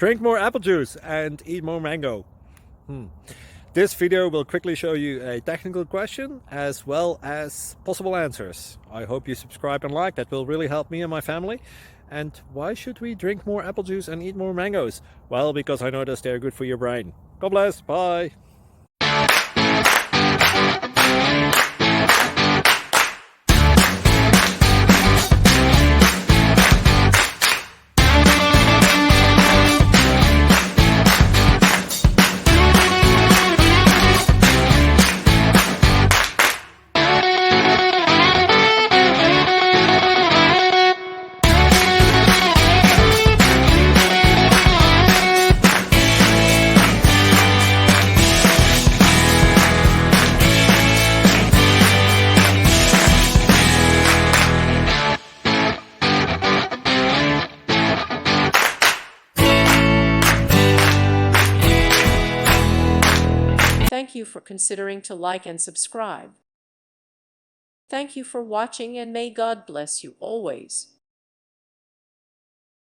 Drink more apple juice and eat more mango. This video will quickly show you a technical question as well as possible answers. I hope you subscribe and like, that will really help me and my family. And why should we drink more apple juice and eat more mangoes? Well, because I noticed they're good for your brain. God bless, bye! Thank you for considering to like and subscribe. Thank you for watching, and may God bless you always.